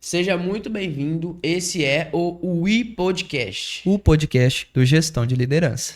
Seja muito bem-vindo. Esse é o We Podcast. O podcast do Gestão de Liderança.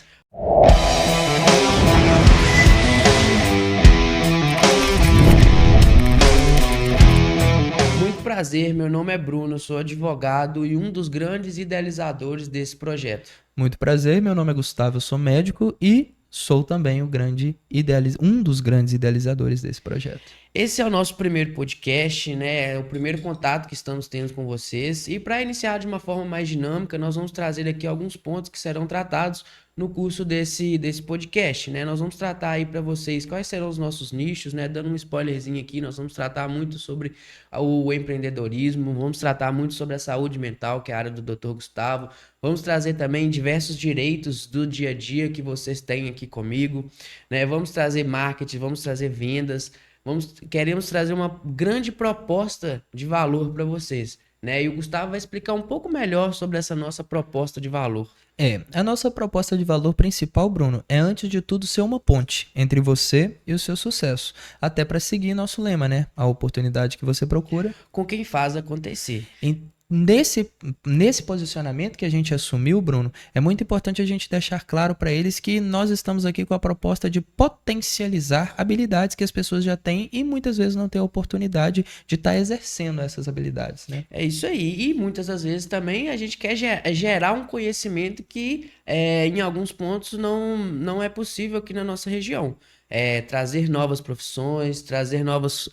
Muito prazer, meu nome é Bruno, sou advogado e um dos grandes idealizadores desse projeto. Muito prazer, meu nome é Gustavo, eu sou médico e sou também um dos grandes idealizadores desse projeto. Esse é o nosso primeiro podcast, né? É o primeiro contato que estamos tendo com vocês. E para iniciar de uma forma mais dinâmica, nós vamos trazer aqui alguns pontos que serão tratados no curso desse podcast, né? Nós vamos tratar aí para vocês quais serão os nossos nichos, né? Dando um spoilerzinho aqui, nós vamos tratar muito sobre o empreendedorismo, vamos tratar muito sobre a saúde mental, que é a área do Dr. Gustavo. Vamos trazer também diversos direitos do dia a dia que vocês têm aqui comigo, né? Vamos trazer marketing, vamos trazer vendas. Queremos trazer uma grande proposta de valor para vocês, né? E o Gustavo vai explicar um pouco melhor sobre essa nossa proposta de valor. A nossa proposta de valor principal, Bruno, é antes de tudo ser uma ponte entre você e o seu sucesso. Até para seguir nosso lema, né? A oportunidade que você procura. Com quem faz acontecer. Nesse posicionamento que a gente assumiu, Bruno, é muito importante a gente deixar claro para eles que nós estamos aqui com a proposta de potencializar habilidades que as pessoas já têm e muitas vezes não têm a oportunidade de estar exercendo essas habilidades, né? É isso aí. E muitas das vezes também a gente quer gerar um conhecimento que em alguns pontos não é possível aqui na nossa região. Trazer novas profissões, trazer novas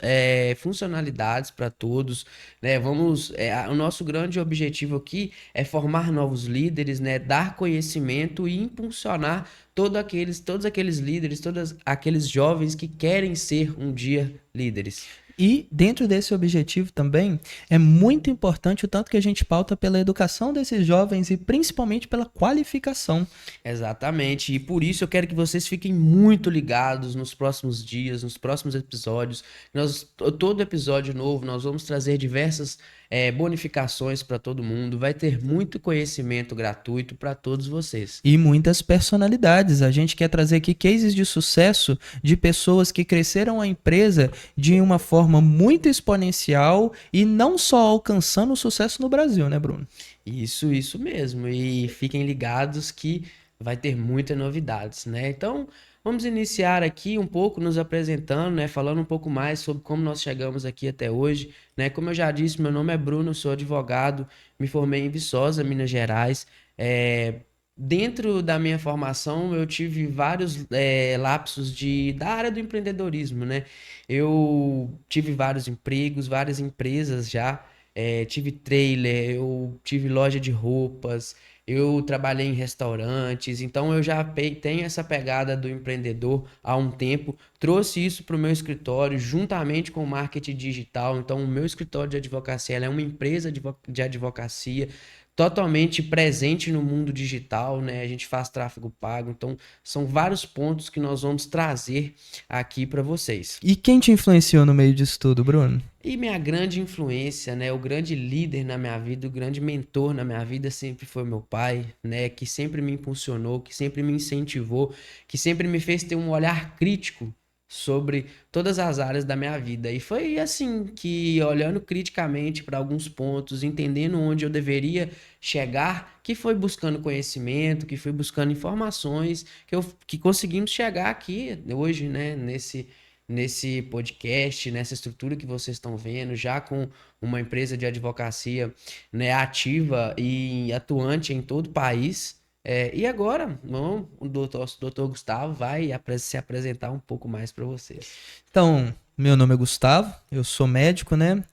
funcionalidades para todos, né? O nosso grande objetivo aqui é formar novos líderes, né? Dar conhecimento e impulsionar todos aqueles líderes, todos aqueles jovens que querem ser um dia líderes. E dentro desse objetivo também é muito importante o tanto que a gente pauta pela educação desses jovens e principalmente pela qualificação. Exatamente, e por isso eu quero que vocês fiquem muito ligados nos próximos dias, nos próximos episódios. Todo episódio novo nós vamos trazer diversas bonificações para todo mundo, vai ter muito conhecimento gratuito para todos vocês. E muitas personalidades. A gente quer trazer aqui cases de sucesso de pessoas que cresceram a empresa de uma forma muito exponencial e não só alcançando o sucesso no Brasil, né, Bruno? Isso mesmo. E fiquem ligados que vai ter muitas novidades, né? Então, vamos iniciar aqui um pouco nos apresentando, né? Falando um pouco mais sobre como nós chegamos aqui até hoje, né? Como eu já disse, meu nome é Bruno, sou advogado, me formei em Viçosa, Minas Gerais. Dentro da minha formação, eu tive vários lapsos da área do empreendedorismo, né? Eu tive vários empregos, várias empresas já. Tive trailer, eu tive loja de roupas, eu trabalhei em restaurantes, então eu já tenho essa pegada do empreendedor há um tempo. Trouxe isso para o meu escritório juntamente com o marketing digital. Então, o meu escritório de advocacia ela é uma empresa de advocacia totalmente presente no mundo digital, né? A gente faz tráfego pago, então são vários pontos que nós vamos trazer aqui para vocês. E quem te influenciou no meio disso tudo, Bruno? E minha grande influência, né, o grande líder na minha vida, o grande mentor na minha vida sempre foi meu pai, né, que sempre me impulsionou, que sempre me incentivou, que sempre me fez ter um olhar crítico sobre todas as áreas da minha vida. E foi assim que, olhando criticamente para alguns pontos, entendendo onde eu deveria chegar, que foi buscando conhecimento, que foi buscando informações, que conseguimos chegar aqui hoje, né, nesse podcast, nessa estrutura que vocês estão vendo, já com uma empresa de advocacia, né, ativa e atuante em todo o país. E agora, o doutor Gustavo vai se apresentar um pouco mais para vocês. Então, meu nome é Gustavo, eu sou médico, né?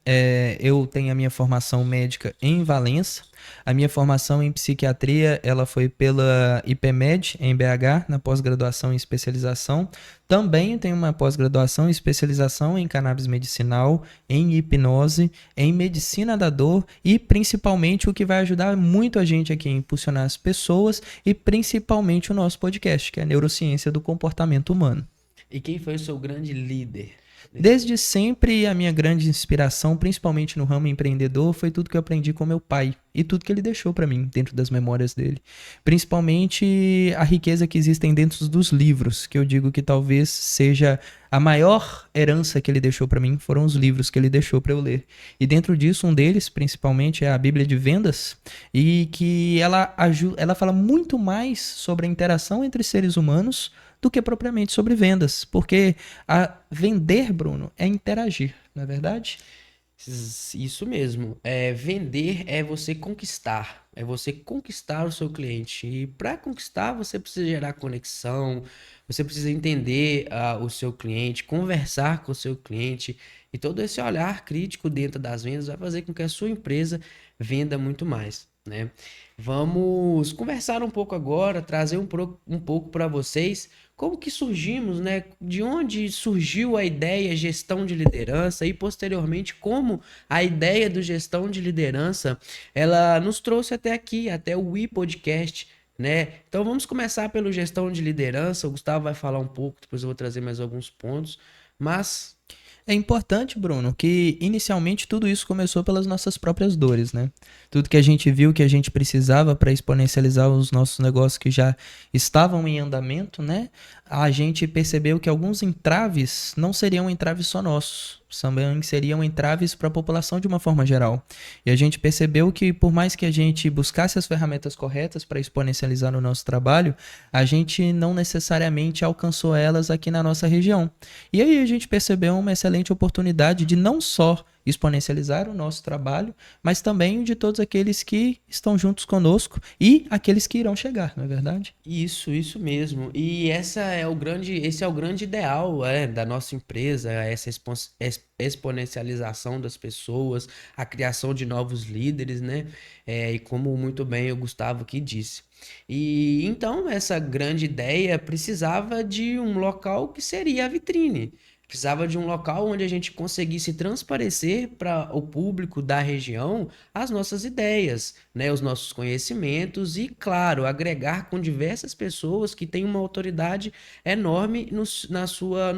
Eu tenho a minha formação médica em Valença. A minha formação em psiquiatria, ela foi pela IPMED, em BH, na pós-graduação e especialização. Também tenho uma pós-graduação e especialização em cannabis medicinal, em hipnose, em medicina da dor e principalmente o que vai ajudar muito a gente aqui a impulsionar as pessoas e principalmente o nosso podcast, que é a Neurociência do Comportamento Humano. E quem foi o seu grande líder? Desde sempre, a minha grande inspiração, principalmente no ramo empreendedor, foi tudo que eu aprendi com meu pai e tudo que ele deixou para mim dentro das memórias dele. Principalmente a riqueza que existem dentro dos livros, que eu digo que talvez seja a maior herança que ele deixou para mim, foram os livros que ele deixou para eu ler. E dentro disso, um deles, principalmente, é a Bíblia de Vendas, e que ela fala muito mais sobre a interação entre seres humanos do que propriamente sobre vendas, porque vender, Bruno, é interagir, não é verdade? Isso mesmo. Vender é você conquistar o seu cliente. E para conquistar, você precisa gerar conexão, você precisa entender o seu cliente, conversar com o seu cliente. E todo esse olhar crítico dentro das vendas vai fazer com que a sua empresa venda muito mais, né? Vamos conversar um pouco agora, trazer um pouco para vocês como que surgimos, né? De onde surgiu a ideia gestão de liderança e posteriormente como a ideia do gestão de liderança, ela nos trouxe até aqui, até o Podcast, né? Então vamos começar pelo gestão de liderança. O Gustavo vai falar um pouco, depois eu vou trazer mais alguns pontos, mas É importante, Bruno, que inicialmente tudo isso começou pelas nossas próprias dores, né? Tudo que a gente viu que a gente precisava para exponencializar os nossos negócios que já estavam em andamento, né? A gente percebeu que alguns entraves não seriam entraves só nossos, também seriam entraves para a população de uma forma geral. E a gente percebeu que por mais que a gente buscasse as ferramentas corretas para exponencializar o nosso trabalho, a gente não necessariamente alcançou elas aqui na nossa região. E aí a gente percebeu uma excelente oportunidade de não só exponencializar o nosso trabalho, mas também o de todos aqueles que estão juntos conosco e aqueles que irão chegar, não é verdade? isso mesmo. E esse é o grande ideal, da nossa empresa, essa exponencialização das pessoas, a criação de novos líderes, né? E como muito bem o Gustavo que disse. E então essa grande ideia precisava de um local que seria a vitrine. Precisava de um local onde a gente conseguisse transparecer para o público da região as nossas ideias, né, os nossos conhecimentos e, claro, agregar com diversas pessoas que têm uma autoridade enorme no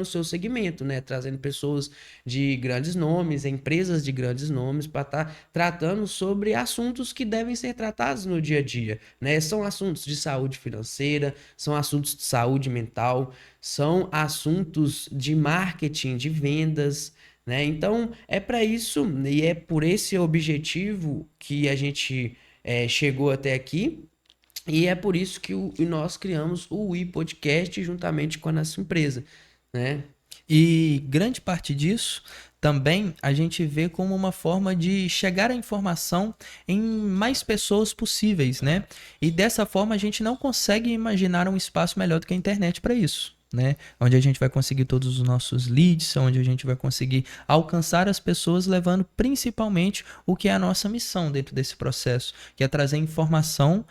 seu segmento, né, trazendo pessoas de grandes nomes, empresas de grandes nomes para estar tratando sobre assuntos que devem ser tratados no dia a dia, né? São assuntos de saúde financeira, são assuntos de saúde mental, são assuntos de marketing, de vendas, né? Então, é para isso e é por esse objetivo que a gente chegou até aqui. E é por isso que nós criamos o Podcast juntamente com a nossa empresa, né? E grande parte disso também a gente vê como uma forma de chegar a informação em mais pessoas possíveis, né? E dessa forma a gente não consegue imaginar um espaço melhor do que a internet para isso. Né? Onde a gente vai conseguir todos os nossos leads, onde a gente vai conseguir alcançar as pessoas, levando principalmente o que é a nossa missão dentro desse processo, que é trazer informação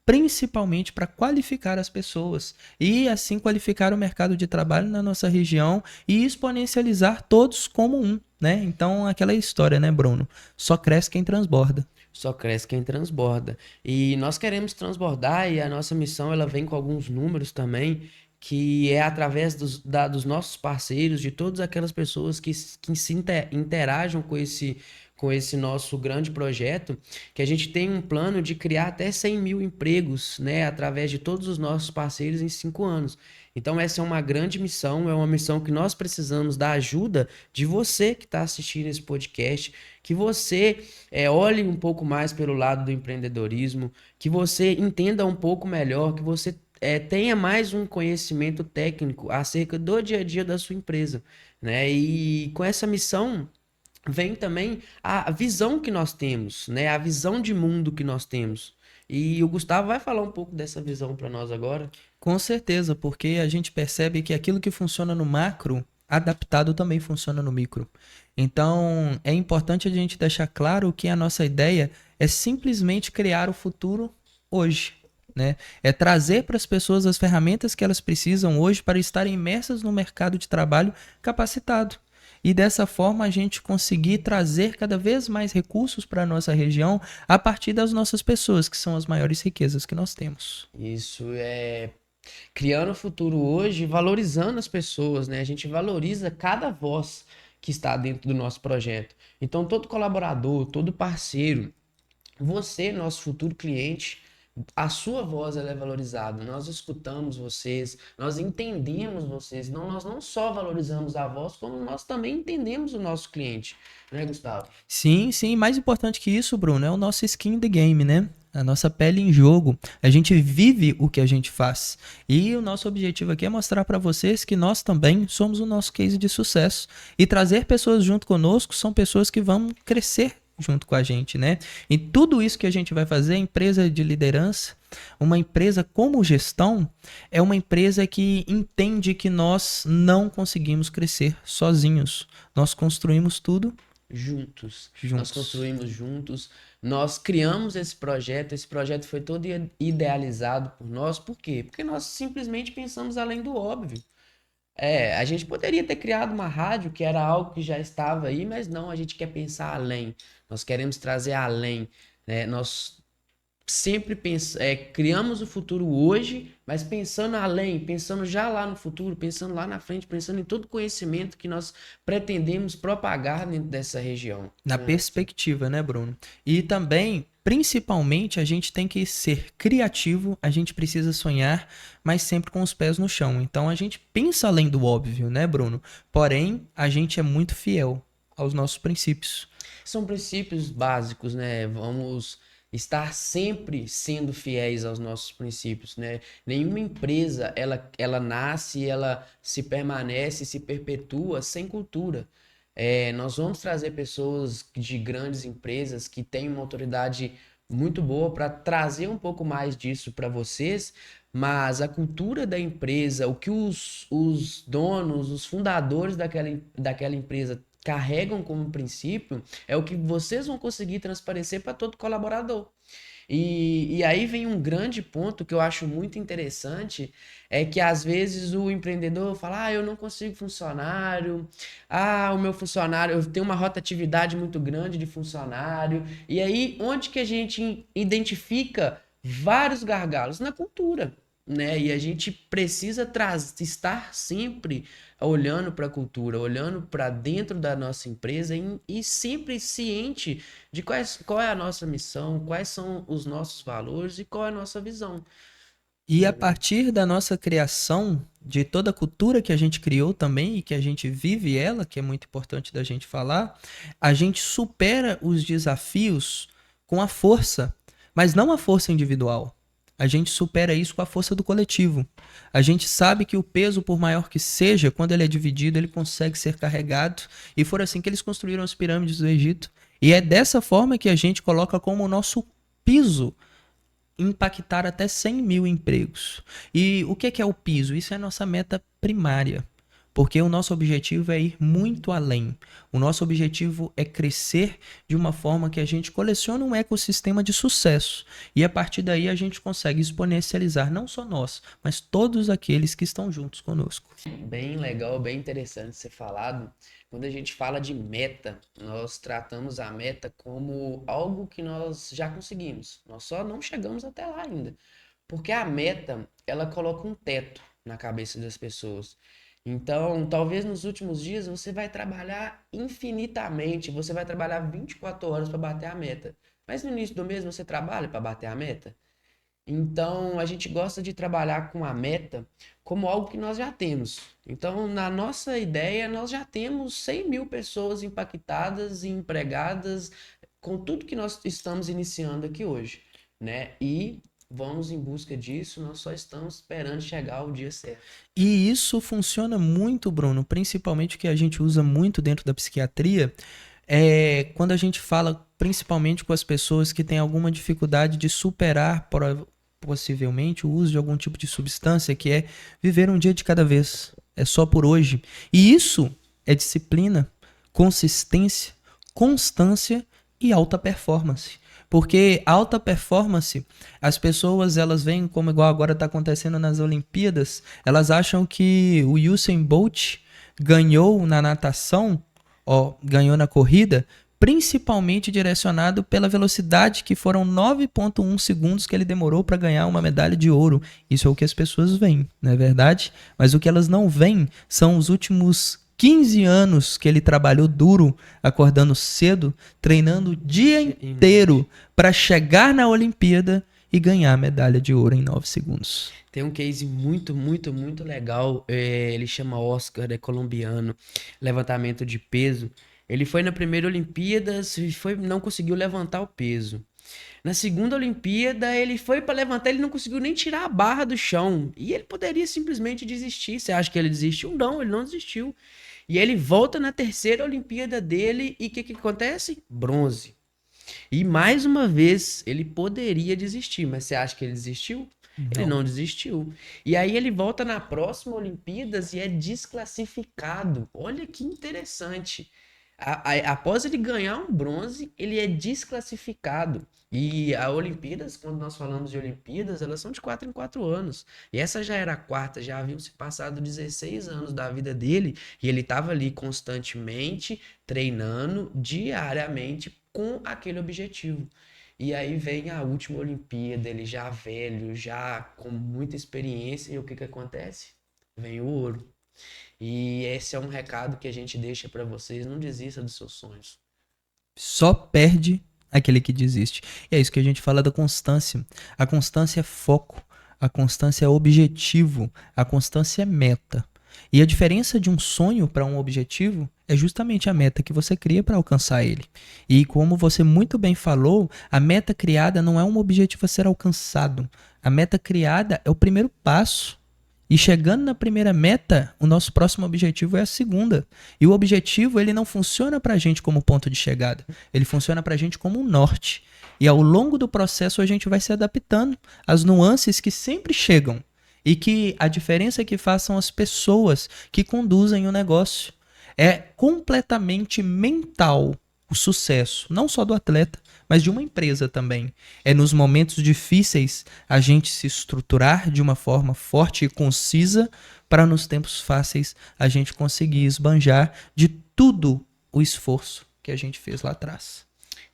principalmente para qualificar as pessoas e assim qualificar o mercado de trabalho na nossa região e exponencializar todos como um, né? Então, aquela história, né, Bruno? Só cresce quem transborda. Só cresce quem transborda. E nós queremos transbordar e a nossa missão ela vem com alguns números também, que é através dos nossos parceiros, de todas aquelas pessoas que interajam com esse nosso grande projeto, que a gente tem um plano de criar até 100 mil empregos, né, através de todos os nossos parceiros em 5 anos. Então, essa é uma grande missão, é uma missão que nós precisamos da ajuda de você que está assistindo esse podcast, que você olhe um pouco mais pelo lado do empreendedorismo, que você entenda um pouco melhor, que você tenha mais um conhecimento técnico acerca do dia a dia da sua empresa, né? E com essa missão vem também a visão que nós temos, né? A visão de mundo que nós temos. E o Gustavo vai falar um pouco dessa visão para nós agora. Com certeza, porque a gente percebe que aquilo que funciona no macro, adaptado também funciona no micro. Então, é importante a gente deixar claro que a nossa ideia é simplesmente criar o futuro hoje. Né? É trazer para as pessoas as ferramentas que elas precisam hoje para estarem imersas no mercado de trabalho capacitado. E dessa forma a gente conseguir trazer cada vez mais recursos para a nossa região a partir das nossas pessoas, que são as maiores riquezas que nós temos. Isso é Criando o futuro hoje, valorizando as pessoas, né? A gente valoriza cada voz que está dentro do nosso projeto. Então, todo colaborador, todo parceiro, você, nosso futuro cliente, a sua voz ela é valorizada. Nós escutamos vocês, nós entendemos vocês. Então, nós não só valorizamos a voz, como nós também entendemos o nosso cliente, né, Gustavo? Sim, sim. Mais importante que isso, Bruno, é o nosso skin in the game, né? A nossa pele em jogo. A gente vive o que a gente faz. E o nosso objetivo aqui é mostrar para vocês que nós também somos o nosso case de sucesso. E trazer pessoas junto conosco são pessoas que vão crescer junto com a gente, né? E tudo isso que a gente vai fazer, a empresa de liderança, uma empresa como gestão, é uma empresa que entende que nós não conseguimos crescer sozinhos. Nós construímos tudo Juntos. Nós juntos. construímos juntos, nós criamos esse projeto foi todo idealizado por nós, por quê? Porque nós simplesmente pensamos além do óbvio. A gente poderia ter criado uma rádio que era algo que já estava aí, mas não, a gente quer pensar além, nós queremos trazer além, né? Nós sempre criamos o futuro hoje, mas pensando além, pensando já lá no futuro, pensando lá na frente, pensando em todo o conhecimento que nós pretendemos propagar dentro dessa região, Na né? perspectiva, né, Bruno? E também, principalmente, a gente tem que ser criativo, a gente precisa sonhar, mas sempre com os pés no chão. Então a gente pensa além do óbvio, né, Bruno? Porém, a gente é muito fiel aos nossos princípios. São princípios básicos, né? Vamos estar sempre sendo fiéis aos nossos princípios, né? Nenhuma empresa, ela nasce, ela se permanece, se perpetua sem cultura. Nós vamos trazer pessoas de grandes empresas que têm uma autoridade muito boa para trazer um pouco mais disso para vocês, mas a cultura da empresa, o que os donos, os fundadores daquela empresa carregam como princípio, é o que vocês vão conseguir transparecer para todo colaborador. E aí vem um grande ponto que eu acho muito interessante, é que às vezes o empreendedor fala, eu não consigo funcionário, o meu funcionário, eu tenho uma rotatividade muito grande de funcionário, e aí onde que a gente identifica vários gargalos? Na cultura. Né? E a gente precisa estar sempre olhando para a cultura, olhando para dentro da nossa empresa e sempre ciente de qual é a nossa missão, quais são os nossos valores e qual é a nossa visão. E a partir da nossa criação, de toda a cultura que a gente criou também e que a gente vive ela, que é muito importante da gente falar, a gente supera os desafios com a força, mas não a força individual. A gente supera isso com a força do coletivo. A gente sabe que o peso, por maior que seja, quando ele é dividido, ele consegue ser carregado. E foi assim que eles construíram as pirâmides do Egito. E é dessa forma que a gente coloca como o nosso piso impactar até 100 mil empregos. E o que é o piso? Isso é a nossa meta primária. Porque o nosso objetivo é ir muito além. O nosso objetivo é crescer de uma forma que a gente coleciona um ecossistema de sucesso. E a partir daí a gente consegue exponencializar não só nós, mas todos aqueles que estão juntos conosco. Bem legal, bem interessante ser falado. Quando a gente fala de meta, nós tratamos a meta como algo que nós já conseguimos. Nós só não chegamos até lá ainda. Porque a meta, ela coloca um teto na cabeça das pessoas. Então, talvez nos últimos dias você vai trabalhar infinitamente, você vai trabalhar 24 horas para bater a meta. Mas no início do mês você trabalha para bater a meta? Então, a gente gosta de trabalhar com a meta como algo que nós já temos. Então, na nossa ideia, nós já temos 100 mil pessoas impactadas e empregadas com tudo que nós estamos iniciando aqui hoje, né? E vamos em busca disso, nós só estamos esperando chegar o dia certo. E isso funciona muito, Bruno, principalmente o que a gente usa muito dentro da psiquiatria, é quando a gente fala principalmente com as pessoas que têm alguma dificuldade de superar possivelmente o uso de algum tipo de substância, que é viver um dia de cada vez, é só por hoje. E isso é disciplina, consistência, constância e alta performance. Porque alta performance, as pessoas elas veem como igual agora está acontecendo nas Olimpíadas, elas acham que o Usain Bolt ganhou na natação, ganhou na corrida principalmente direcionado pela velocidade, que foram 9,1 segundos que ele demorou para ganhar uma medalha de ouro. Isso é o que as pessoas veem, não é verdade? Mas o que elas não veem são os últimos 15 anos que ele trabalhou duro, acordando cedo, treinando o dia inteiro para chegar na Olimpíada e ganhar a medalha de ouro em 9 segundos. Tem um case muito, muito, muito legal. Ele chama Oscar, é colombiano, levantamento de peso. Ele foi na primeira Olimpíadas e não conseguiu levantar o peso. Na segunda Olimpíada, ele foi para levantar, ele não conseguiu nem tirar a barra do chão. E ele poderia simplesmente desistir. Você acha que ele desistiu? Não, ele não desistiu. E ele volta na terceira Olimpíada dele e o que acontece? Bronze. E mais uma vez, ele poderia desistir, mas você acha que ele desistiu? Ele Não. não desistiu. E aí ele volta na próxima Olimpíadas e é desclassificado. Olha que interessante. Após ele ganhar um bronze, ele é desclassificado. E a Olimpíadas, quando nós falamos de Olimpíadas, elas são de 4 em 4 anos. E essa já era a quarta, já haviam se passado 16 anos da vida dele. E ele estava ali constantemente treinando diariamente com aquele objetivo. E aí vem a última Olimpíada, ele já velho, já com muita experiência, e o que que acontece? Vem o ouro. E esse é um recado que a gente deixa para vocês, não desista dos seus sonhos. Só perde aquele que desiste. E é isso que a gente fala da constância. A constância é foco, a constância é objetivo, a constância é meta. E a diferença de um sonho para um objetivo é justamente a meta que você cria para alcançar ele. E como você muito bem falou, a meta criada não é um objetivo a ser alcançado. A meta criada é o primeiro passo. E chegando na primeira meta, o nosso próximo objetivo é a segunda. E o objetivo, ele não funciona para a gente como ponto de chegada. Ele funciona para a gente como um norte. E ao longo do processo, a gente vai se adaptando às nuances que sempre chegam. E que a diferença que faz são as pessoas que conduzem o negócio. É completamente mental o sucesso, não só do atleta, mas de uma empresa também. É nos momentos difíceis a gente se estruturar de uma forma forte e concisa para nos tempos fáceis a gente conseguir esbanjar de tudo o esforço que a gente fez lá atrás.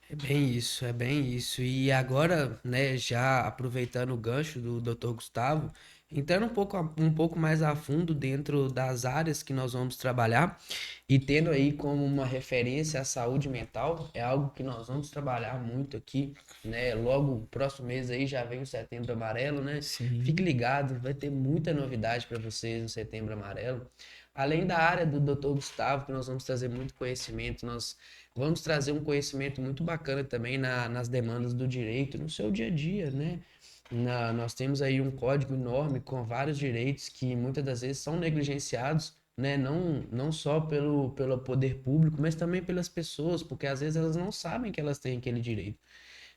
É bem isso, é bem isso. E agora, né, já aproveitando o gancho do Dr. Gustavo, entrando um pouco mais a fundo dentro das áreas que nós vamos trabalhar e tendo aí como uma referência a saúde mental, é algo que nós vamos trabalhar muito aqui, né? Logo, próximo mês aí já vem o Setembro Amarelo, né? Sim. Fique ligado, vai ter muita novidade para vocês no Setembro Amarelo. Além da área do Dr. Gustavo, que nós vamos trazer muito conhecimento, nós vamos trazer um conhecimento muito bacana também nas demandas do direito, no seu dia a dia, né? Nós temos aí um código enorme com vários direitos que muitas das vezes são negligenciados, né? Não só pelo poder público, mas também pelas pessoas, porque às vezes elas não sabem que elas têm aquele direito,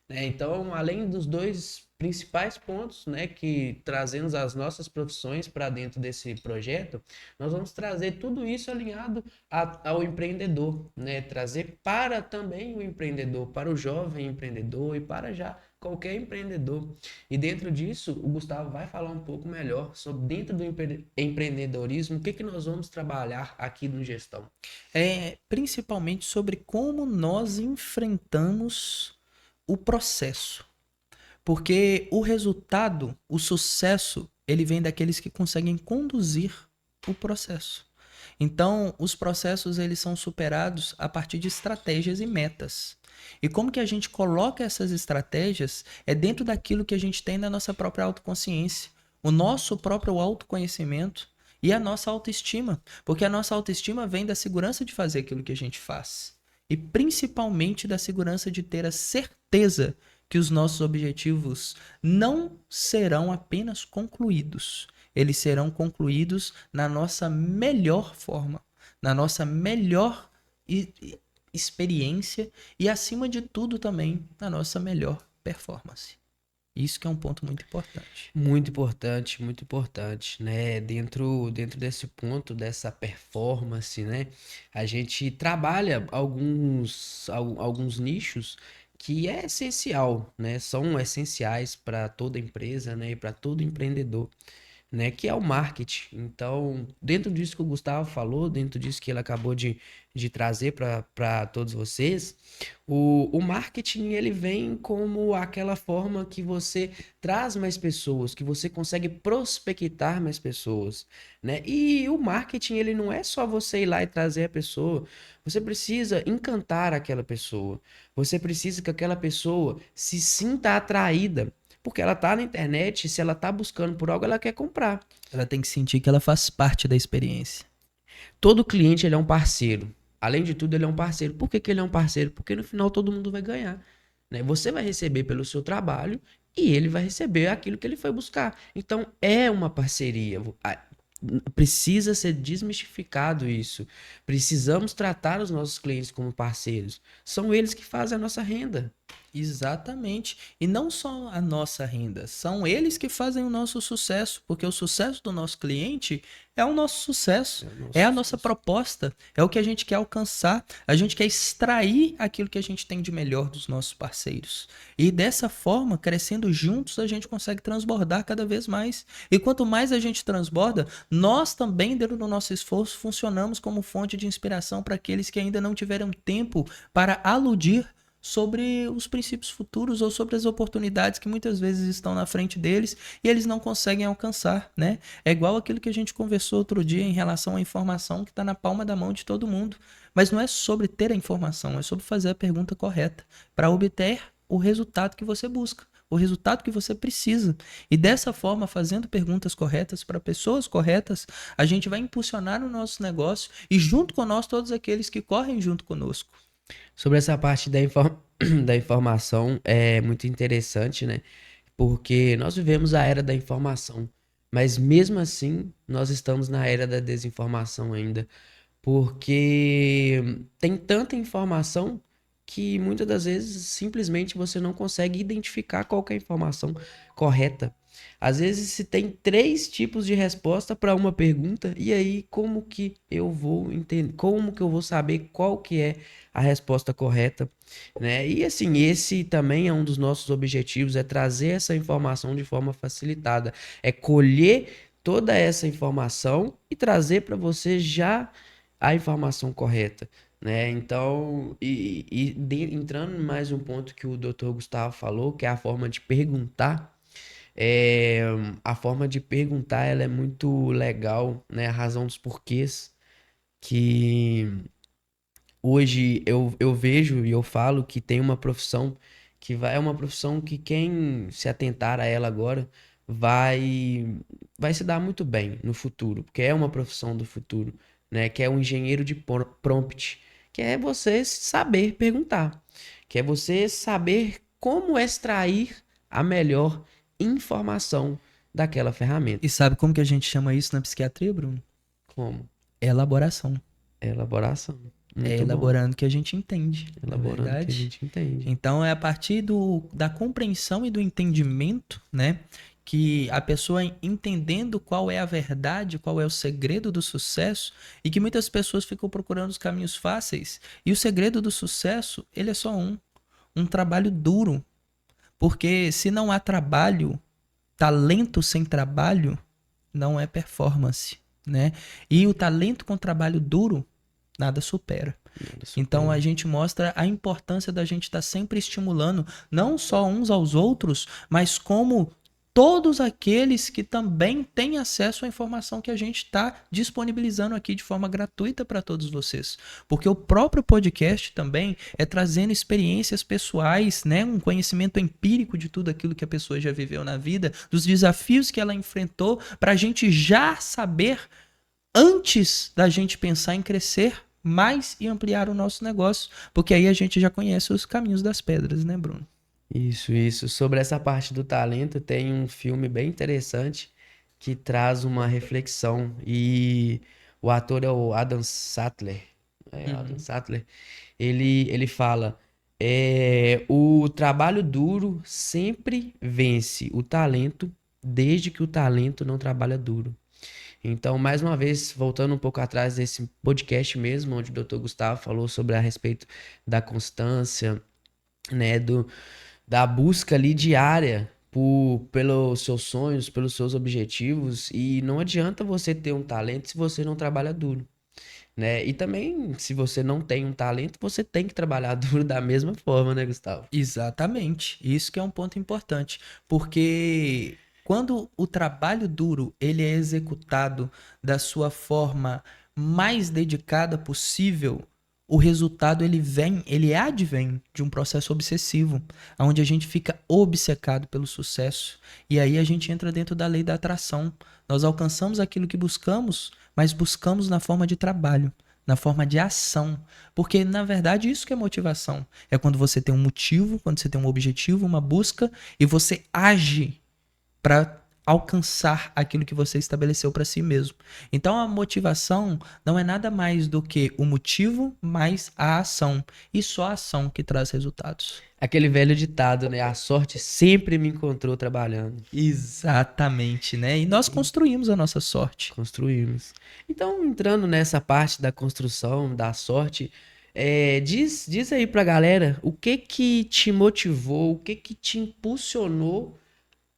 né? Então, além dos dois principais pontos, né, que trazemos as nossas profissões para dentro desse projeto, nós vamos trazer tudo isso alinhado ao empreendedor, né? Trazer para também o empreendedor, para o jovem empreendedor e para já qualquer empreendedor. E dentro disso, o Gustavo vai falar um pouco melhor sobre dentro do empreendedorismo, o que que nós vamos trabalhar aqui no Gestão. É principalmente sobre como nós enfrentamos o processo. Porque o resultado, o sucesso, ele vem daqueles que conseguem conduzir o processo. Então, os processos eles são superados a partir de estratégias e metas. E como que a gente coloca essas estratégias é dentro daquilo que a gente tem na nossa própria autoconsciência, o nosso próprio autoconhecimento e a nossa autoestima, porque a nossa autoestima vem da segurança de fazer aquilo que a gente faz e principalmente da segurança de ter a certeza que os nossos objetivos não serão apenas concluídos, eles serão concluídos na nossa melhor forma, na nossa melhor experiência e, acima de tudo, também na nossa melhor performance. Isso que é um ponto Muito importante, né? Dentro desse ponto, dessa performance, né? A gente trabalha alguns nichos que é essencial, né? São essenciais para toda empresa, né? E para todo empreendedor. né, que é o marketing. Então, dentro disso que o Gustavo falou, dentro disso que ele acabou de trazer para todos vocês, o marketing ele vem como aquela forma que você traz mais pessoas, que você consegue prospectar mais pessoas, né? E o marketing ele não é só você ir lá e trazer a pessoa, você precisa encantar aquela pessoa, você precisa que aquela pessoa se sinta atraída. Porque ela tá na internet, se ela tá buscando por algo, ela quer comprar. Ela tem que sentir que ela faz parte da experiência. Todo cliente ele é um parceiro. Além de tudo, ele é um parceiro. Por que que ele é um parceiro? Porque no final todo mundo vai ganhar, né? Você vai receber pelo seu trabalho e ele vai receber aquilo que ele foi buscar. Então é uma parceria. Precisa ser desmistificado isso. Precisamos tratar os nossos clientes como parceiros. São eles que fazem a nossa renda. Exatamente. E não só a nossa renda, são eles que fazem o nosso sucesso, porque o sucesso do nosso cliente é o nosso sucesso, É o é nosso a nossa sucesso. proposta, é o que a gente quer alcançar, a gente quer extrair aquilo que a gente tem de melhor dos nossos parceiros. E dessa forma, crescendo juntos, a gente consegue transbordar cada vez mais. E quanto mais a gente transborda, nós também, dentro do nosso esforço, funcionamos como fonte de inspiração para aqueles que ainda não tiveram tempo para aludir sobre os princípios futuros ou sobre as oportunidades que muitas vezes estão na frente deles e eles não conseguem alcançar, né? É igual aquilo que a gente conversou outro dia em relação à informação que está na palma da mão de todo mundo. Mas não é sobre ter a informação, é sobre fazer a pergunta correta para obter o resultado que você busca, o resultado que você precisa. E dessa forma, fazendo perguntas corretas para pessoas corretas, a gente vai impulsionar o nosso negócio e junto com nós todos aqueles que correm junto conosco. Sobre essa parte da informação, é muito interessante, né? Porque nós vivemos a era da informação, mas mesmo assim, nós estamos na era da desinformação ainda. Porque tem tanta informação que muitas das vezes simplesmente você não consegue identificar qual que é a informação correta. Às vezes se tem três tipos de resposta para uma pergunta, e aí como que eu vou entender, como que eu vou saber qual que é a resposta correta, né? E assim, esse também é um dos nossos objetivos, é trazer essa informação de forma facilitada, é colher toda essa informação e trazer para você já a informação correta, né? Então, entrando em mais um ponto que o Dr. Gustavo falou, que é a forma de perguntar, é, a forma de perguntar ela é muito legal, né? A razão dos porquês que hoje eu vejo e eu falo que tem uma profissão é uma profissão que quem se atentar a ela agora vai vai se dar muito bem no futuro, porque é uma profissão do futuro, né? Que é o engenheiro de prompt, que é você saber perguntar, que é você saber como extrair a melhor informação daquela E ferramenta. sabe como que a gente chama isso na psiquiatria, Bruno? Como? Elaboração. Elaboração. É Muito bom. elaborando que a gente entende, não é Elaborando que a verdade? gente entende. Então é a partir da compreensão e do entendimento, né? Que a pessoa entendendo qual é a verdade, qual é o segredo do sucesso, e que muitas pessoas ficam procurando os caminhos fáceis. E o segredo do sucesso, ele é só um trabalho duro. Porque se não há trabalho, talento sem trabalho não é performance, né? E o talento com trabalho duro nada supera. Nada Então a supera. gente mostra a importância da gente estar sempre estimulando não só uns aos outros, mas como todos aqueles que também têm acesso à informação que a gente está disponibilizando aqui de forma gratuita para todos vocês. Porque o próprio podcast também é trazendo experiências pessoais, né, um conhecimento empírico de tudo aquilo que a pessoa já viveu na vida, dos desafios que ela enfrentou, para a gente já saber antes da gente pensar em crescer mais e ampliar o nosso negócio, porque aí a gente já conhece os caminhos das pedras, né, Bruno? Isso. Sobre essa parte do talento, tem um filme bem interessante que traz uma reflexão. E o ator é o Adam Sandler. É, Adam Uhum. Sandler. Ele fala: o trabalho duro sempre vence o talento, desde que o talento não trabalha duro. Então, mais uma vez, voltando um pouco atrás desse podcast mesmo, onde o Dr. Gustavo falou sobre a respeito da constância, né, da busca ali diária pelos seus sonhos, pelos seus objetivos, e não adianta você ter um talento se você não trabalha duro, né? E também, se você não tem um talento, você tem que trabalhar duro da mesma forma, né, Gustavo? Exatamente. Isso que é um ponto importante, porque quando o trabalho duro ele é executado da sua forma mais dedicada possível, o resultado ele advém de um processo obsessivo, onde a gente fica obcecado pelo sucesso. E aí a gente entra dentro da lei da atração. Nós alcançamos aquilo que buscamos, mas buscamos na forma de trabalho, na forma de ação. Porque, na verdade, isso que é motivação. É quando você tem um motivo, quando você tem um objetivo, uma busca, e você age para alcançar aquilo que você estabeleceu para si mesmo. Então, a motivação não é nada mais do que o motivo mais a ação. E só a ação que traz resultados. Aquele velho ditado, né? A sorte sempre me encontrou trabalhando. Exatamente, né? E nós construímos a nossa sorte. Construímos. Então, entrando nessa parte da construção, da sorte, diz aí pra galera o que que te motivou, o que que te impulsionou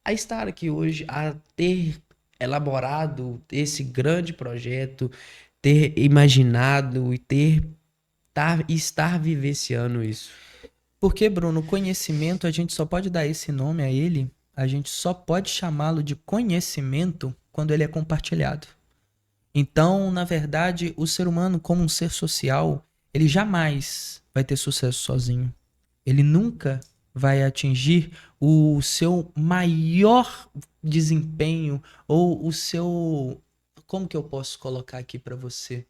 a estar aqui hoje, a ter elaborado esse grande projeto, ter imaginado e estar vivenciando isso. Porque, Bruno, conhecimento, a gente só pode dar esse nome a ele, a gente só pode chamá-lo de conhecimento quando ele é compartilhado. Então, na verdade, o ser humano, como um ser social, ele jamais vai ter sucesso sozinho. Ele nunca vai atingir o seu maior desempenho ou o seu. Como que eu posso colocar aqui para você?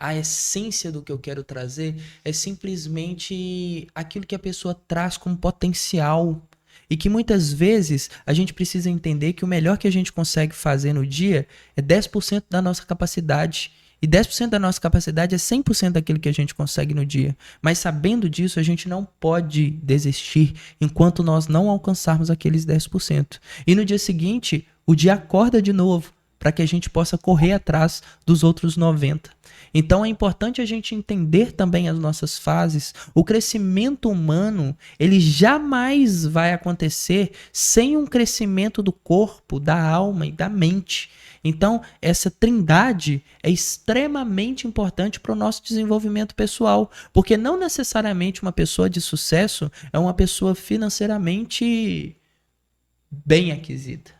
A essência do que eu quero trazer é simplesmente aquilo que a pessoa traz como potencial. E que muitas vezes a gente precisa entender que o melhor que a gente consegue fazer no dia é 10% da nossa capacidade. E 10% da nossa capacidade é 100% daquilo que a gente consegue no dia. Mas sabendo disso, a gente não pode desistir enquanto nós não alcançarmos aqueles 10%. E no dia seguinte, o dia acorda de novo para que a gente possa correr atrás dos outros 90%. Então é importante a gente entender também as nossas fases. O crescimento humano, ele jamais vai acontecer sem um crescimento do corpo, da alma e da mente. Então, essa trindade é extremamente importante para o nosso desenvolvimento pessoal, porque não necessariamente uma pessoa de sucesso é uma pessoa financeiramente bem aquisita.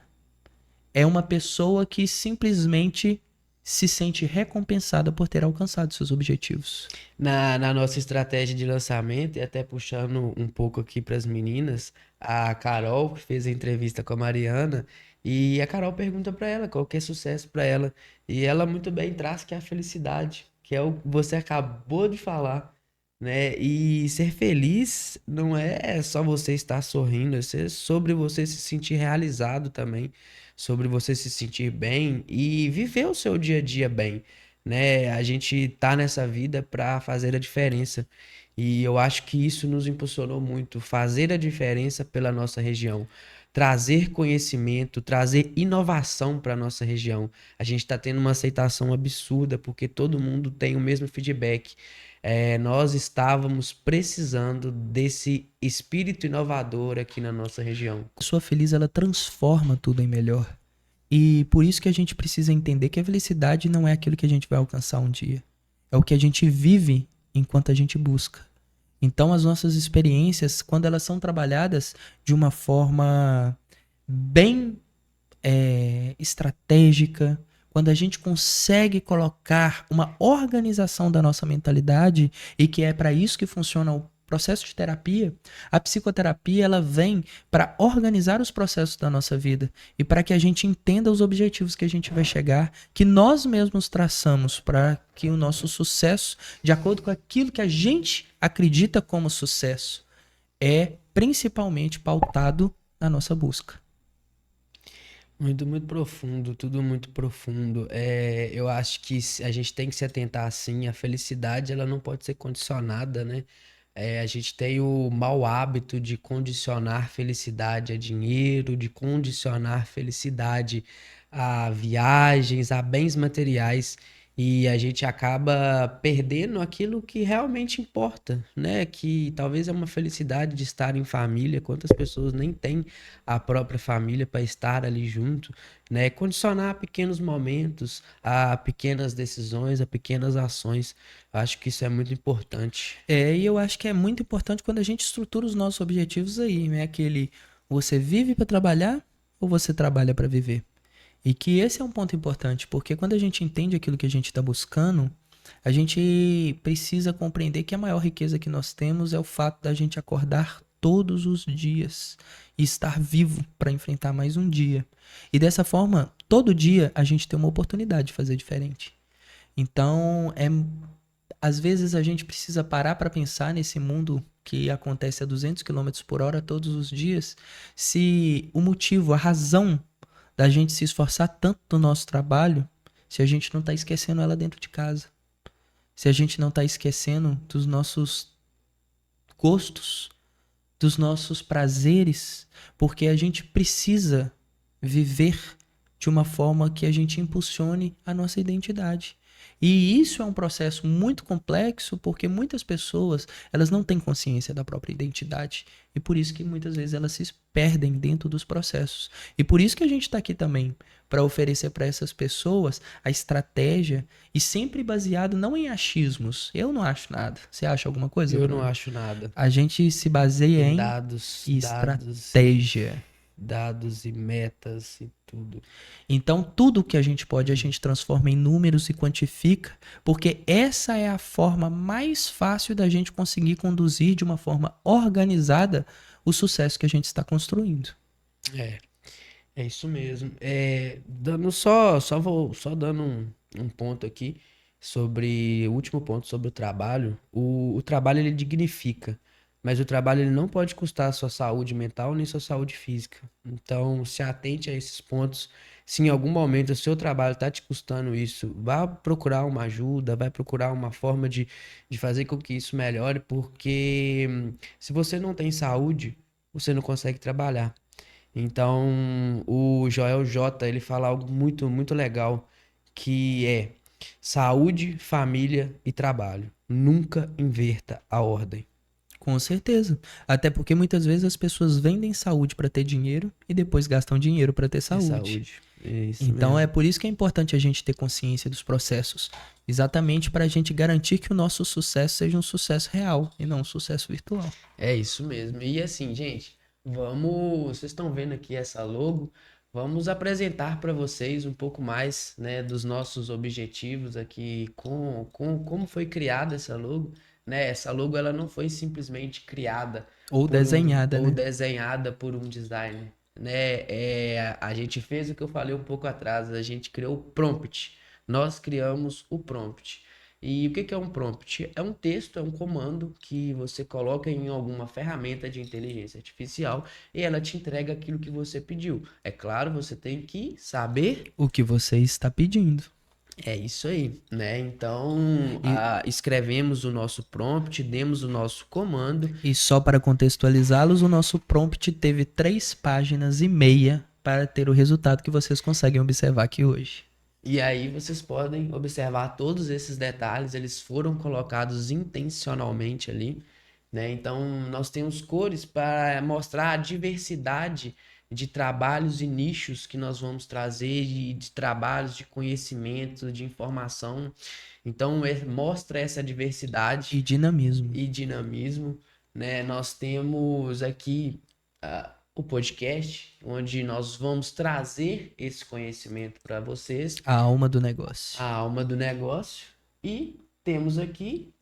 É uma pessoa que simplesmente se sente recompensada por ter alcançado seus objetivos. Na nossa estratégia de lançamento, e até puxando um pouco aqui para as meninas, a Carol que fez a entrevista com a Mariana, e a Carol pergunta para ela qual que é sucesso para ela, e ela muito bem traz que é a felicidade, que é o que você acabou de falar, né? E ser feliz não é só você estar sorrindo, sobre você se sentir realizado também, sobre você se sentir bem e viver o seu dia a dia bem, né? A gente tá nessa vida para fazer a diferença. E eu acho que isso nos impulsionou muito, fazer a diferença pela nossa região, trazer conhecimento, trazer inovação para nossa região. A gente está tendo uma aceitação absurda porque todo mundo tem o mesmo feedback. Nós estávamos precisando desse espírito inovador aqui na nossa região. A pessoa feliz, ela transforma tudo em melhor. E por isso que a gente precisa entender que a felicidade não é aquilo que a gente vai alcançar um dia. É o que a gente vive enquanto a gente busca. Então, as nossas experiências, quando elas são trabalhadas de uma forma bem estratégica, quando a gente consegue colocar uma organização da nossa mentalidade, e que é para isso que funciona o processo de terapia, a psicoterapia ela vem para organizar os processos da nossa vida e para que a gente entenda os objetivos que a gente vai chegar, que nós mesmos traçamos para que o nosso sucesso, de acordo com aquilo que a gente acredita como sucesso, é principalmente pautado na nossa busca. Muito, muito profundo, tudo muito profundo. Eu acho que a gente tem que se atentar assim, a felicidade ela não pode ser condicionada, né? A gente tem o mau hábito de condicionar felicidade a dinheiro, de condicionar felicidade a viagens, a bens materiais. E a gente acaba perdendo aquilo que realmente importa, né? Que talvez é uma felicidade de estar em família. Quantas pessoas nem têm a própria família para estar ali junto, né? Condicionar a pequenos momentos, a pequenas decisões, a pequenas ações. Acho que isso é muito importante. E eu acho que é muito importante quando a gente estrutura os nossos objetivos aí, né? Aquele, você vive para trabalhar ou você trabalha para viver? E que esse é um ponto importante, porque quando a gente entende aquilo que a gente está buscando, a gente precisa compreender que a maior riqueza que nós temos é o fato da gente acordar todos os dias e estar vivo para enfrentar mais um dia. E dessa forma, todo dia a gente tem uma oportunidade de fazer diferente. Então, às vezes a gente precisa parar para pensar nesse mundo que acontece a 200 quilômetros por hora todos os dias, se o motivo, a razão da gente se esforçar tanto no nosso trabalho, se a gente não está esquecendo ela dentro de casa. Se a gente não está esquecendo dos nossos gostos, dos nossos prazeres, porque a gente precisa viver de uma forma que a gente impulsione a nossa identidade. E isso é um processo muito complexo, porque muitas pessoas, elas não têm consciência da própria identidade. E por isso que muitas vezes elas se perdem dentro dos processos. E por isso que a gente está aqui também, para oferecer para essas pessoas a estratégia, e sempre baseado não em achismos. Eu não acho nada. Você acha alguma coisa, Eu não Bruno? acho nada. A gente se baseia Em em dados, estratégia. dados e metas e tudo. Então, tudo que a gente pode, a gente transforma em números e quantifica, porque essa é a forma mais fácil da gente conseguir conduzir de uma forma organizada o sucesso que a gente está construindo. É, é isso mesmo. Dando só dando um ponto aqui sobre o último ponto sobre o trabalho. O trabalho ele dignifica, mas o trabalho ele não pode custar a sua saúde mental nem sua saúde física. Então, se atente a esses pontos. Se em algum momento o seu trabalho está te custando isso, vá procurar uma ajuda, vai procurar uma forma de fazer com que isso melhore, porque se você não tem saúde, você não consegue trabalhar. Então, o Joel J, ele fala algo muito, muito legal, que é saúde, família e trabalho. Nunca inverta a ordem. Com certeza. Até porque muitas vezes as pessoas vendem saúde para ter dinheiro e depois gastam dinheiro para ter É saúde. saúde. É isso Então é mesmo. por isso que é importante a gente ter consciência dos processos, exatamente para a gente garantir que o nosso sucesso seja um sucesso real e não um sucesso virtual. É isso mesmo. E assim, gente, vamos. Vocês estão vendo aqui essa logo? Vamos apresentar para vocês um pouco mais, né, dos nossos objetivos aqui, com como foi criada essa logo, né? Essa logo ela não foi simplesmente criada Ou desenhada, ou né? desenhada por um designer, né? A gente fez o que eu falei um pouco atrás, a gente criou o prompt. Nós criamos o prompt. E o que que é um prompt? É um texto, é um comando que você coloca em alguma ferramenta de inteligência artificial e ela te entrega aquilo que você pediu. É claro, você tem que saber. O que você está pedindo. É isso aí, né? Então, E, escrevemos o nosso prompt, demos o nosso comando. e só para contextualizá-los, o nosso prompt teve 3 páginas e meia para ter o resultado que vocês conseguem observar aqui hoje. E aí vocês podem observar todos esses detalhes, eles foram colocados intencionalmente ali, né? Então, nós temos cores para mostrar a diversidade de trabalhos e nichos que nós vamos trazer, de trabalhos de conhecimento, de informação. Então, mostra essa diversidade E dinamismo. e dinamismo, né? Nós temos aqui o podcast, onde nós vamos trazer esse conhecimento para vocês, A alma do negócio. a alma do negócio, e temos aqui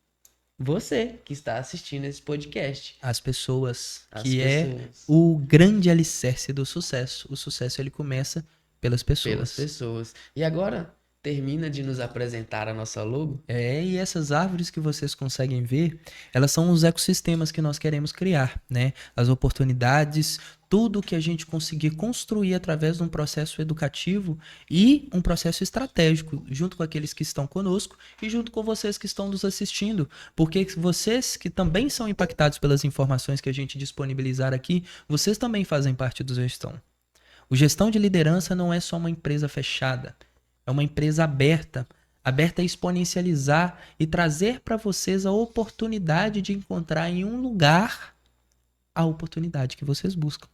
você que está assistindo esse podcast, As pessoas, as que é pessoas, o grande alicerce do sucesso. O sucesso ele começa pelas pelas pessoas. pessoas. E agora termina de nos apresentar a nossa logo. E essas árvores que vocês conseguem ver, elas são os ecossistemas que nós queremos criar, né? As oportunidades, tudo que a gente conseguir construir através de um processo educativo e um processo estratégico, junto com aqueles que estão conosco e junto com vocês que estão nos assistindo, porque vocês que também são impactados pelas informações que a gente disponibilizar aqui, vocês também fazem parte do Gestão. O Gestão de Liderança não é só uma empresa fechada, é uma empresa aberta aberta a exponencializar e trazer para vocês a oportunidade de encontrar em um lugar a oportunidade que vocês buscam.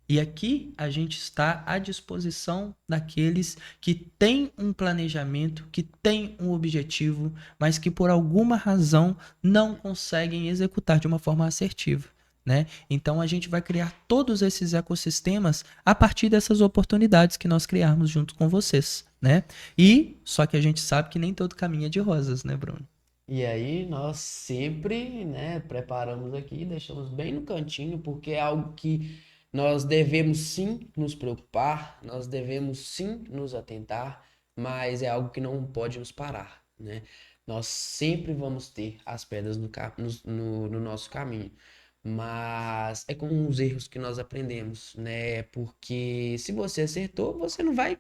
E aqui a gente está à disposição daqueles que têm um planejamento, que têm um objetivo, mas que por alguma razão não conseguem executar de uma forma assertiva, né? Então a gente vai criar todos esses ecossistemas a partir dessas oportunidades que nós criarmos junto com vocês, né? E só que a gente sabe que nem todo caminho é de rosas, né, Bruno? E aí nós sempre, né, preparamos aqui, deixamos bem no cantinho, porque é algo que nós devemos sim nos preocupar, nós devemos sim nos atentar, mas é algo que não pode nos parar, né? Nós sempre vamos ter as pedras no nosso caminho, mas é com os erros que nós aprendemos, né? Porque se você acertou, você não vai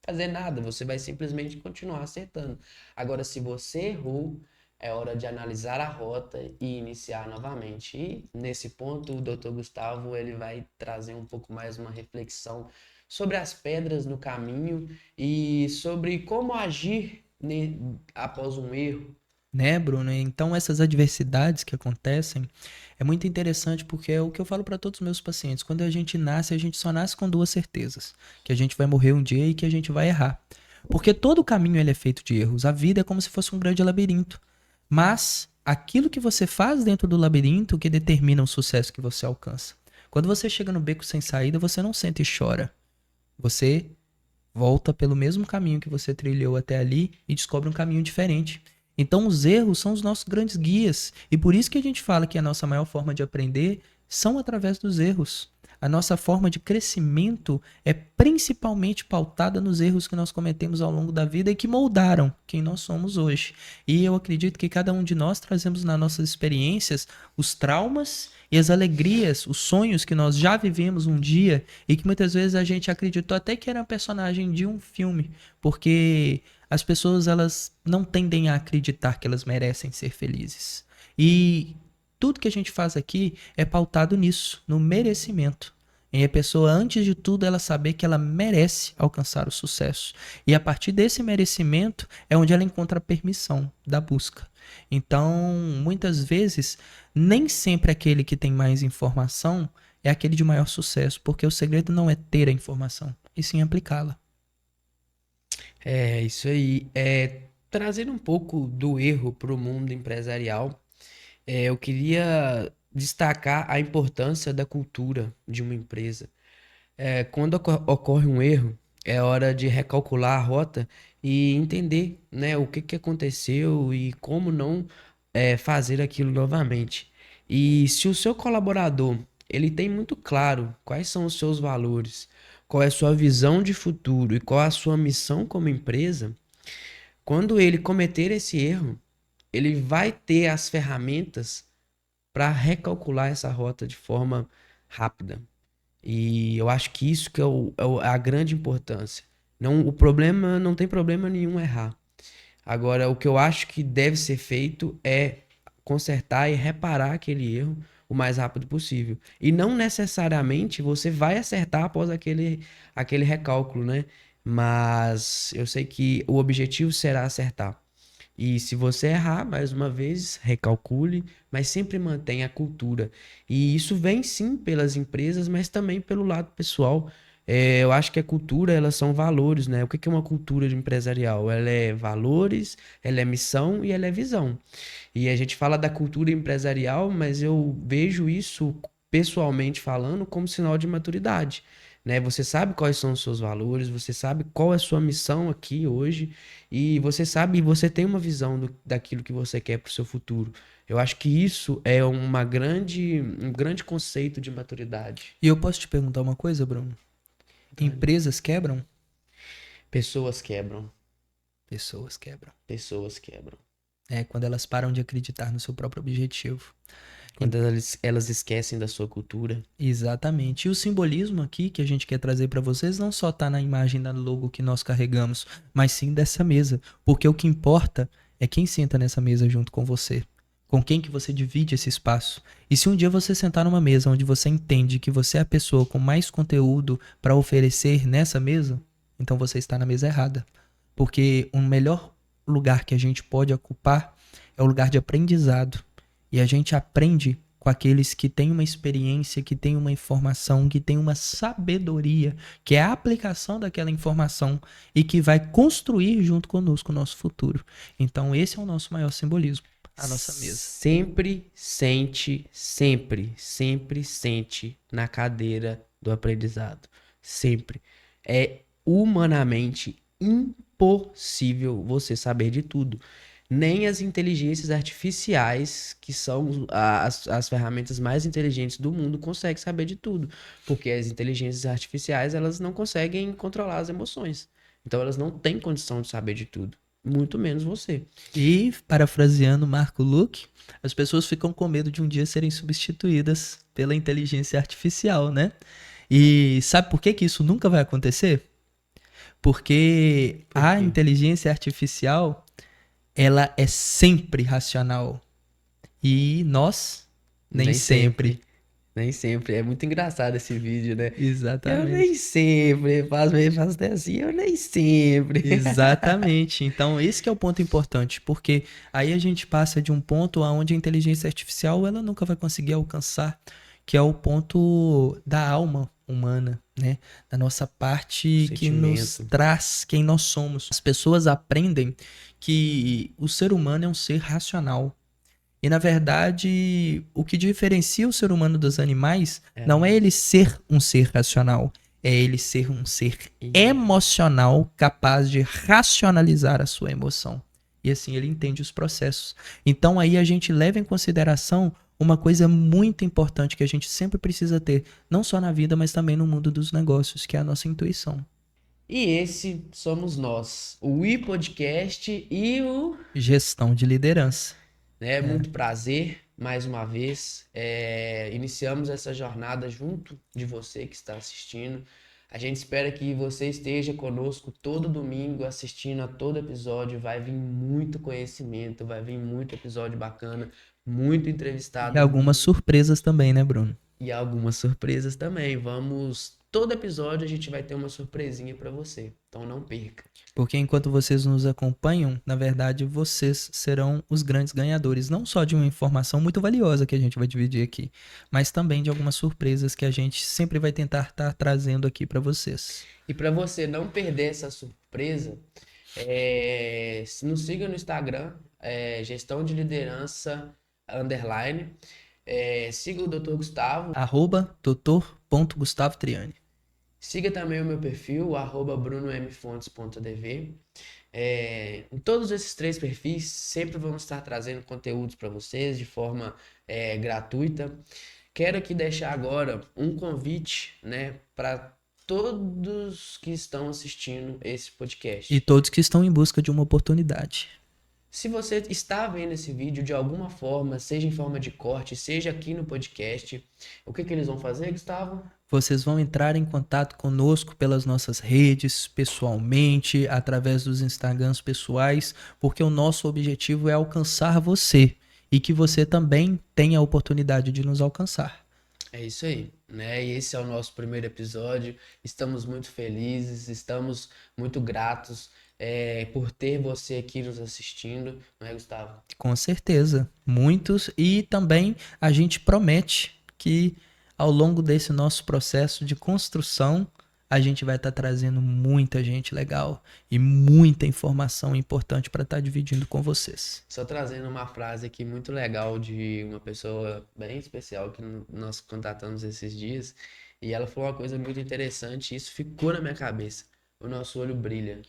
fazer nada, você vai simplesmente continuar acertando. Agora, se você errou, é hora de analisar a rota e iniciar novamente. E nesse ponto, o Dr. Gustavo ele vai trazer um pouco mais uma reflexão sobre as pedras no caminho e sobre como agir após um erro. Né, Bruno? Então, essas adversidades que acontecem é muito interessante porque é o que eu falo para todos os meus pacientes. Quando a gente só nasce com duas certezas: que a gente vai morrer um dia e que a gente vai errar. Porque todo o caminho ele é feito de erros. A vida é como se fosse um grande labirinto. Mas aquilo que você faz dentro do labirinto que determina o sucesso que você alcança. Quando você chega no beco sem saída, você não senta e chora. Você volta pelo mesmo caminho que você trilhou até ali e descobre um caminho diferente. Então, os erros são os nossos grandes guias. E por isso que a gente fala que a nossa maior forma de aprender são através dos erros. A nossa forma de crescimento é principalmente pautada nos erros que nós cometemos ao longo da vida e que moldaram quem nós somos hoje. E eu acredito que cada um de nós trazemos nas nossas experiências os traumas e as alegrias, os sonhos que nós já vivemos um dia e que muitas vezes a gente acreditou até que era personagem de um filme, porque as pessoas elas não tendem a acreditar que elas merecem ser felizes. E tudo que a gente faz aqui é pautado nisso, no merecimento. E a pessoa, antes de tudo, ela saber que ela merece alcançar o sucesso. E a partir desse merecimento é onde ela encontra a permissão da busca. Então, muitas vezes, nem sempre aquele que tem mais informação é aquele de maior sucesso, porque o segredo não é ter a informação, e sim aplicá-la. É isso aí. Trazendo um pouco do erro para o mundo empresarial. Eu queria destacar a importância da cultura de uma empresa. Quando ocorre um erro, é hora de recalcular a rota e entender, né, o que que aconteceu e como não fazer aquilo novamente. E se o seu colaborador ele tem muito claro quais são os seus valores, qual é a sua visão de futuro e qual a sua missão como empresa, quando ele cometer esse erro, ele vai ter as ferramentas para recalcular essa rota de forma rápida. E eu acho que isso que a grande importância. Não, o problema não tem problema nenhum errar. Agora, o que eu acho que deve ser feito é consertar e reparar aquele erro o mais rápido possível. E não necessariamente você vai acertar após aquele recálculo, né? Mas eu sei que o objetivo será acertar. E se você errar, mais uma vez, recalcule, mas sempre mantenha a cultura. E isso vem sim pelas empresas, mas também pelo lado pessoal. Eu acho que a cultura, elas são valores, né? O que que é uma cultura de empresarial? Ela é valores, ela é missão e ela é visão. E a gente fala da cultura empresarial, mas eu vejo isso, pessoalmente falando, como sinal de maturidade, né? Você sabe quais são os seus valores, você sabe qual é a sua missão aqui hoje, e você sabe, você tem uma visão daquilo que você quer para o seu futuro. Eu acho que isso é um grande conceito de maturidade. E eu posso te perguntar uma coisa, Bruno? Vale. Empresas quebram? Pessoas quebram, Pessoas quebram. pessoas quebram. É quando elas param de acreditar no seu próprio objetivo. Quando elas esquecem da sua cultura. Exatamente. E o simbolismo aqui que a gente quer trazer para vocês não só está na imagem da logo que nós carregamos, mas sim dessa mesa. Porque o que importa é quem senta nessa mesa junto com você. Com quem que você divide esse espaço. E se um dia você sentar numa mesa onde você entende que você é a pessoa com mais conteúdo para oferecer nessa mesa, então você está na mesa errada. Porque o melhor lugar que a gente pode ocupar é o lugar de aprendizado. E a gente aprende com aqueles que têm uma experiência, que têm uma informação, que têm uma sabedoria, que é a aplicação daquela informação e que vai construir junto conosco o nosso futuro. Então, esse é o nosso maior simbolismo, a nossa mesa. Sempre sente na cadeira do aprendizado. Sempre. É humanamente impossível você saber de tudo. Nem as inteligências artificiais, que são as ferramentas mais inteligentes do mundo, conseguem saber de tudo. Porque as inteligências artificiais, elas não conseguem controlar as emoções. Então, elas não têm condição de saber de tudo. Muito menos você. E, parafraseando Marco Luque, as pessoas ficam com medo de um dia serem substituídas pela inteligência artificial, né? E sabe por que que isso nunca vai acontecer? Porque Por a quê? inteligência artificial, ela é sempre racional. E nós, nem sempre. Nem sempre. É muito engraçado esse vídeo, né? Eu Exatamente. nem sempre. Faz até assim, eu nem sempre. Exatamente. Então, esse que é o ponto importante, porque aí a gente passa de um ponto aonde a inteligência artificial ela nunca vai conseguir alcançar, que é o ponto da alma humana, né? Da nossa parte que nos Sentimento. traz quem nós somos. As pessoas aprendem que o ser humano é um ser racional. E na verdade, o que diferencia o ser humano dos animais não é ele ser um ser racional, é ele ser um ser emocional capaz de racionalizar a sua emoção. E assim ele entende os processos. Então aí a gente leva em consideração uma coisa muito importante que a gente sempre precisa ter, não só na vida, mas também no mundo dos negócios, que é a nossa intuição. E esse somos nós. O iPodcast e o. Gestão de liderança. Né, muito prazer, mais uma vez. Iniciamos essa jornada junto de você que está assistindo. A gente espera que você esteja conosco todo domingo assistindo a todo episódio. Vai vir muito conhecimento, vai vir muito episódio bacana, muito E entrevistado algumas surpresas também, né, Bruno? e algumas surpresas também. Todo episódio a gente vai ter uma surpresinha para você. Então não perca. Porque enquanto vocês nos acompanham, na verdade, vocês serão os grandes ganhadores, não só de uma informação muito valiosa que a gente vai dividir aqui, mas também de algumas surpresas que a gente sempre vai tentar estar trazendo aqui para vocês. E para você não perder essa surpresa, nos siga no Instagram, Gestão de Liderança _ siga o Dr. Gustavo. @doutor.gustavo_triani. Siga também o meu perfil, @brunomfontes.dv. Em todos esses 3 perfis, sempre vamos estar trazendo conteúdos para vocês de forma gratuita. Quero aqui deixar agora um convite, né, para todos que estão assistindo esse podcast. E todos que estão em busca de uma oportunidade. Se você está vendo esse vídeo de alguma forma, seja em forma de corte, seja aqui no podcast, o que eles vão fazer, Gustavo? Vocês vão entrar em contato conosco pelas nossas redes, pessoalmente, através dos Instagrams pessoais, porque o nosso objetivo é alcançar você e que você também tenha a oportunidade de nos alcançar. É isso aí, né? E esse é o nosso primeiro episódio. Estamos muito felizes, estamos muito gratos por ter você aqui nos assistindo, não é, Gustavo? Com certeza, muitos. E também a gente promete que ao longo desse nosso processo de construção, a gente vai estar trazendo muita gente legal e muita informação importante para estar dividindo com vocês. Só trazendo uma frase aqui muito legal de uma pessoa bem especial que nós contatamos esses dias, e ela falou uma coisa muito interessante, e isso ficou na minha cabeça. O nosso olho brilha.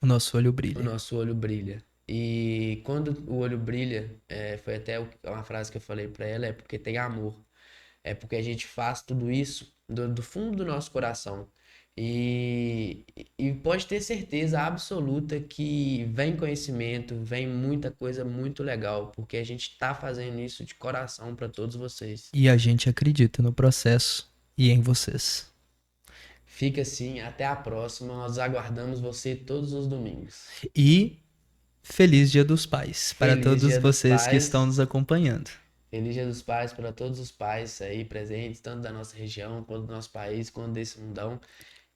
O nosso olho O brilha. nosso olho brilha. E quando o olho brilha, foi até uma frase que eu falei pra ela, é porque tem amor. É porque a gente faz tudo isso do fundo do nosso coração. E pode ter certeza absoluta que vem conhecimento, vem muita coisa muito legal, porque a gente tá fazendo isso de coração pra todos vocês. E a gente acredita no processo e em vocês. Fica assim, até a próxima. Nós aguardamos você todos os domingos. E feliz Dia dos Pais para Feliz todos Dia dos vocês que Pais. estão nos acompanhando. Feliz Dia dos Pais para todos os pais aí presentes, tanto da nossa região, quanto do nosso país, quanto desse mundão.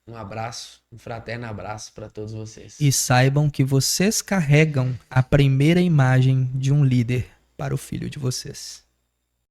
Um abraço, um fraterno abraço para todos vocês. E saibam que vocês carregam a primeira imagem de um líder para o filho de vocês.